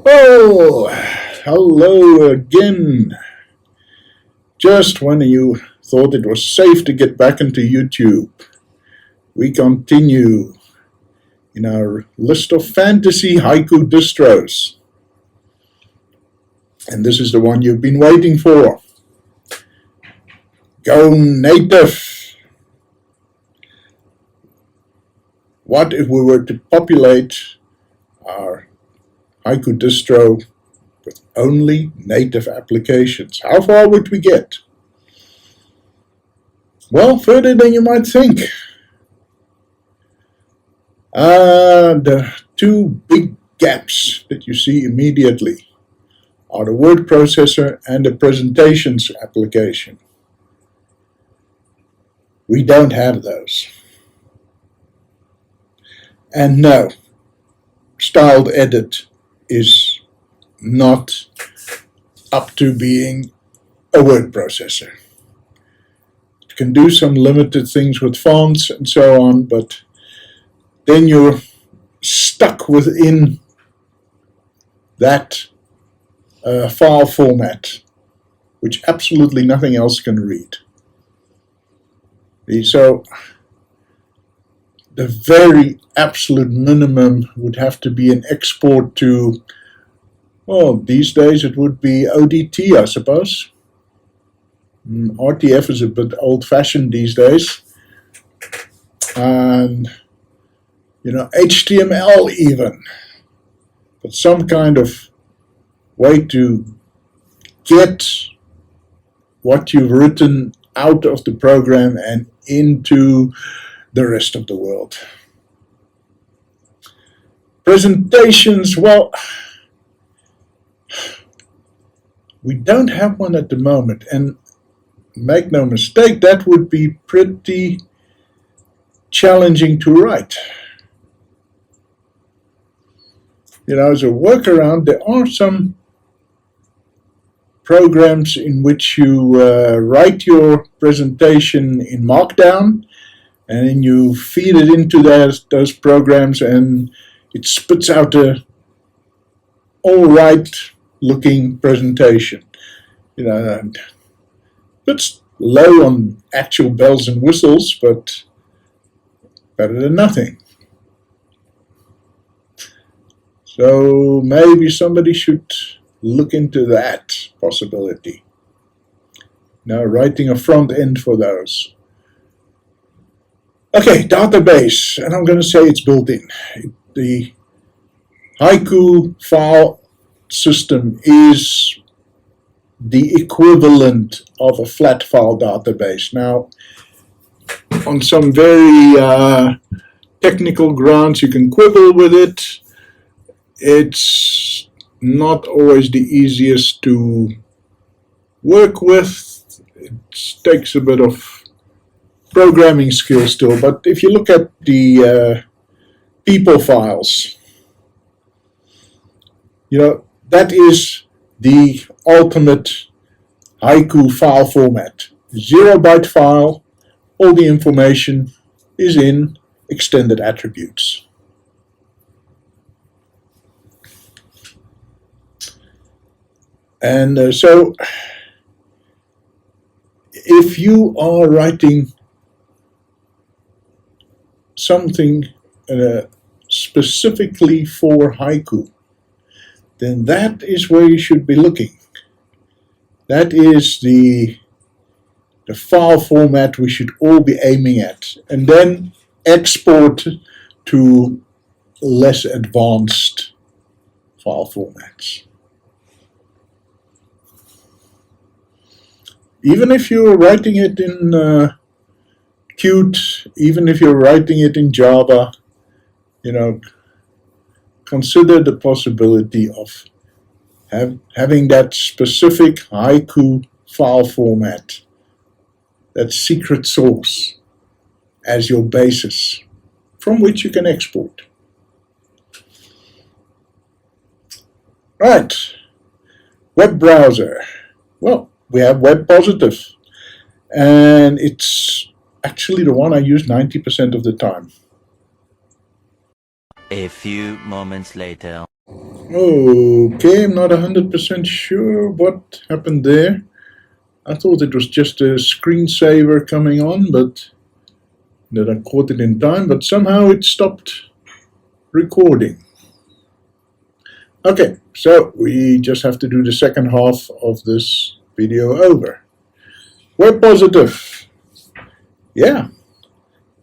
Oh, hello again. Just when you thought it was safe to get back into YouTube, we continue in our list of fantasy haiku distros. And this is the one you've been waiting for. Go native. What if we were to populate our haiku distro with only native applications? How far would we get? Well, further than you might think. The two big gaps that you see immediately are the word processor and the presentations application. We don't have those. And no, styled edit is not up to being a word processor. It can do some limited things with fonts and so on, but then you're stuck within that file format, which absolutely nothing else can read. So the very absolute minimum would have to be an export to, well, these days it would be ODT, I suppose. RTF is a bit old-fashioned these days. And, HTML even. But some kind of way to get what you've written out of the program and into the rest of the world. Presentations, well, we don't have one at the moment, and make no mistake, that would be pretty challenging to write. As a workaround, there are some programs in which you write your presentation in Markdown, and then you feed it into those programs, and it spits out a all right looking presentation. It's low on actual bells and whistles, but better than nothing. So maybe somebody should look into that possibility. Now, writing a front end for those. Okay, database, and I'm going to say it's built in. The Haiku file system is the equivalent of a flat file database. Now, on some very technical grounds, you can quibble with it. It's not always the easiest to work with. It takes a bit of programming skill still, but if you look at the people files, that is the ultimate haiku file format. 0-byte file, all the information is in extended attributes. And so if you are writing something specifically for haiku, then that is where you should be looking. That is the file format we should all be aiming at, and then export to less advanced file formats. Even if you're writing it in Qt, even if you're writing it in Java, consider the possibility of having that specific haiku file format, that secret source, as your basis from which you can export. Right, web browser. Well, we have Web Positive, and it's actually the one I use 90% of the time. A few moments later. Okay, I'm not 100% sure what happened there. I thought it was just a screensaver coming on, but that I caught it in time, but somehow it stopped recording. Okay, so we just have to do the second half of this video over. Web positive. Yeah,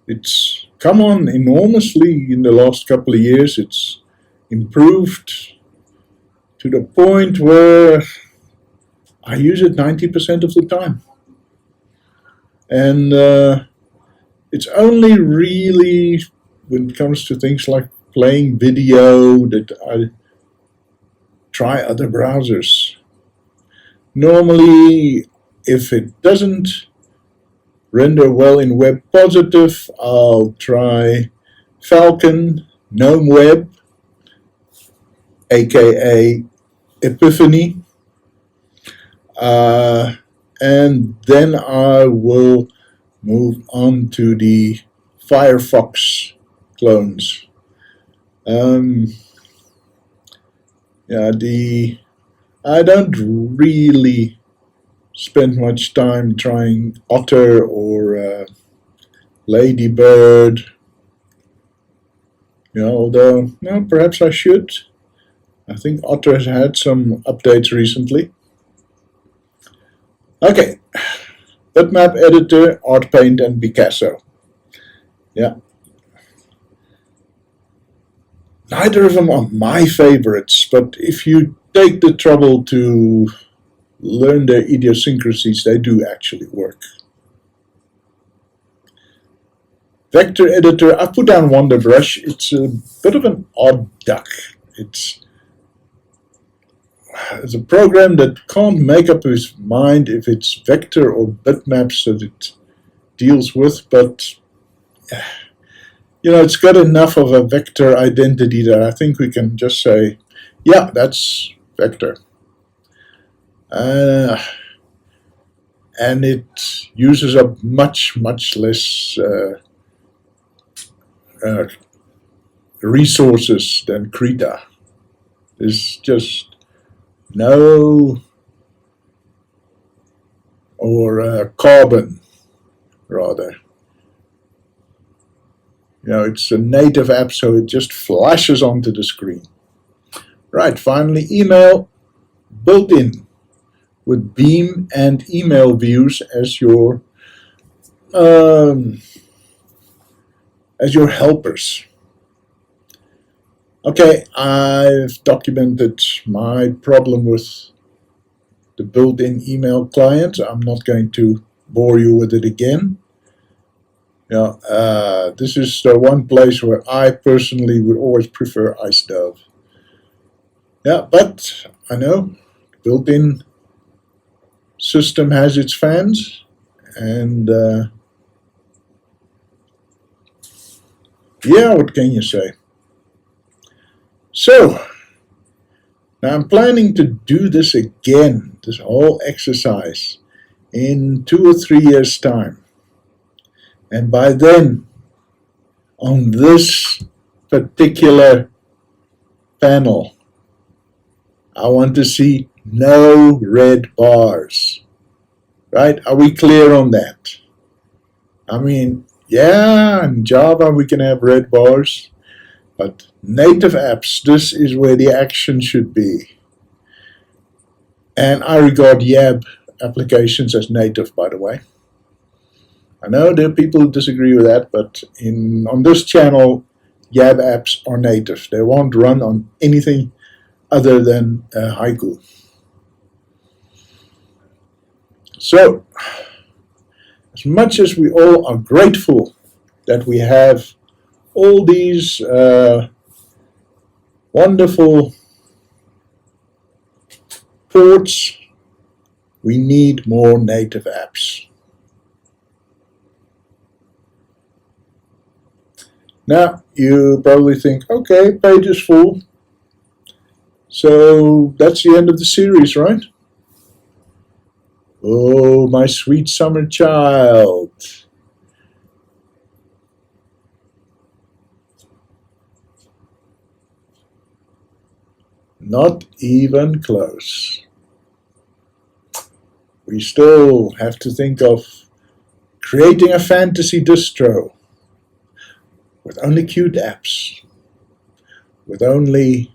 it's come on enormously in the last couple of years. It's improved to the point where I use it 90% of the time. And it's only really when it comes to things like playing video that I try other browsers. Normally, if it doesn't render well in Web Positive, I'll try Falcon, GNOME Web, aka Epiphany, and then I will move on to the Firefox clones. I don't really spend much time trying Otter or Ladybird. Although perhaps I should. I think Otter has had some updates recently. Okay, bitmap editor, ArtPaint, and Picasso. Yeah. Neither of them are my favorites, but if you take the trouble to learn their idiosyncrasies, they do actually work. Vector editor, I put down Wonderbrush. It's a bit of an odd duck. It's a program that can't make up its mind if it's vector or bitmaps that it deals with, but it's got enough of a vector identity that I think we can just say, yeah, that's vector. And it uses up much, much less resources than Krita. There's just no, or Carbon, rather. It's a native app, so it just flashes onto the screen. Right, finally, email built in with Beam and email views as your helpers. Okay, I've documented my problem with the built-in email client. I'm not going to bore you with it again. This is the one place where I personally would always prefer iStove. Yeah, but I know the built-in system has its fans, and yeah, what can you say? So, now I'm planning to do this again, this whole exercise, in 2 or 3 years' time. And by then, on this particular panel, I want to see no red bars. Right? Are we clear on that? I mean, yeah, in Java we can have red bars, but native apps, this is where the action should be. And I regard YAB applications as native, by the way. I know there are people who disagree with that, but on this channel, YAB apps are native. They won't run on anything other than Haiku. So, as much as we all are grateful that we have all these wonderful ports, we need more native apps. Now, you probably think, okay, page is full. So that's the end of the series, right? Oh, my sweet summer child. Not even close. We still have to think of creating a fantasy distro with only cute apps, with only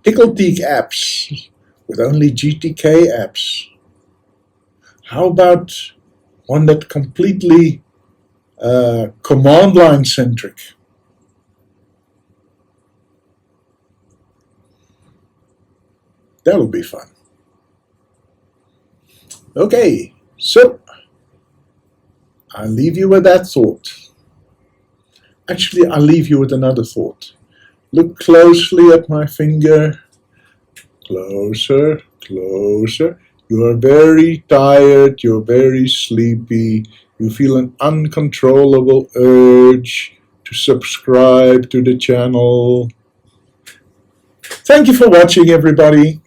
Tickle-Teak apps, with only GTK apps. How about one that completely command line centric? That'll be fun. Okay, so I'll leave you with that thought. Actually, I'll leave you with another thought. Look closely at my finger. Closer, closer. You are very tired, you're very sleepy, you feel an uncontrollable urge to subscribe to the channel. Thank you for watching, everybody.